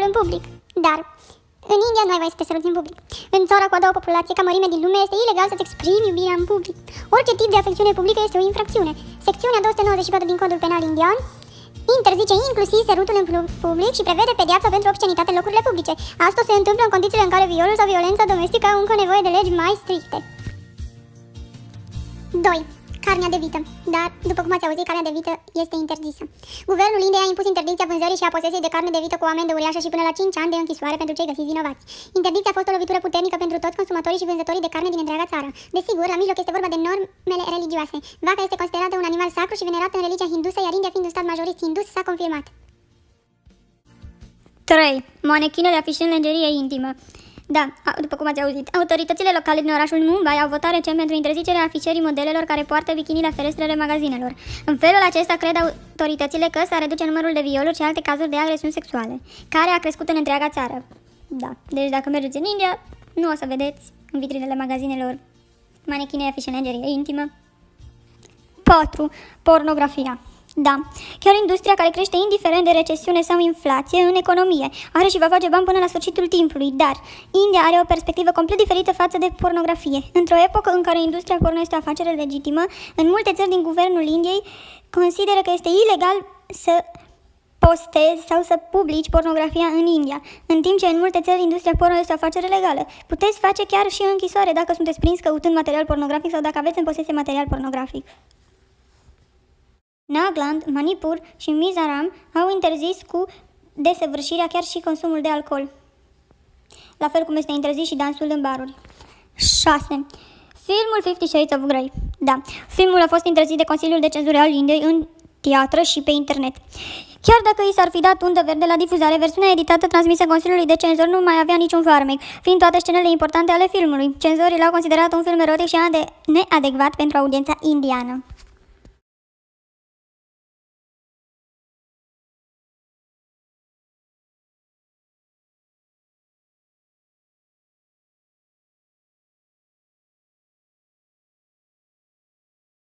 în public. Dar în India nu ai voie să te săruți în public. În țara cu a doua populație ca mărime din lume este ilegal să-ți exprimi iubirea în public. Orice tip de afecțiune publică este o infracțiune. Secțiunea 294 din Codul Penal Indian interzice inclusiv sărutul în public și prevede pedeapsa pentru obscenitate în locurile publice. Asta se întâmplă în condițiile în care violul sau violența domestică au încă nevoie de legi mai stricte. 2. Carnea de vită. Dar, după cum ați auzit, carnea de vită este interzisă. Guvernul Indiei a impus interdicția vânzării și a posesiei de carne de vită cu o amendă uriașă și până la 5 ani de închisoare pentru cei găsiți vinovați. Interdicția a fost o lovitură puternică pentru toți consumatorii și vânzătorii de carne din întreaga țară. Desigur, la mijloc este vorba de normele religioase. Vaca este considerată un animal sacru și venerat în religia hindusă, iar India fiind un stat majorist hindus, s-a confirmat. 3. Manechinele afișe în lingerie intimă. Da, după cum ați auzit, autoritățile locale din orașul Mumbai au votat recent pentru interzicerea afișării modelelor care poartă bikini la ferestrele magazinelor. În felul acesta cred autoritățile că s-a reduce numărul de violuri și alte cazuri de agresiuni sexuale, care a crescut în întreaga țară. Da, deci dacă mergeți în India, nu o să vedeți în vitrinele magazinelor manechine afișe în lingerie intimă. 4. Pornografia. Da, chiar industria care crește indiferent de recesiune sau inflație în economie are și va face bani până la sfârșitul timpului, dar India are o perspectivă complet diferită față de pornografie. Într-o epocă în care industria porno este o afacere legitimă, în multe țări din guvernul Indiei consideră că este ilegal să postezi sau să publici pornografia în India, în timp ce în multe țări industria porno este o afacere legală. Puteți face chiar și închisoare dacă sunteți prins căutând material pornografic sau dacă aveți în posesie material pornografic. Nagaland, Manipur și Mizoram au interzis cu desăvârșirea chiar și consumul de alcool, la fel cum este interzis și dansul în baruri. 6. Filmul 50 Shades of Grey. Da, filmul a fost interzis de Consiliul de Cenzură al Indiei în teatră și pe internet. Chiar dacă i s-ar fi dat undă verde la difuzare, versiunea editată transmisă Consiliului de Cenzor nu mai avea niciun farmec, fiind toate scenele importante ale filmului. Cenzorii l-au considerat un film erotic și neadecvat pentru audiența indiană.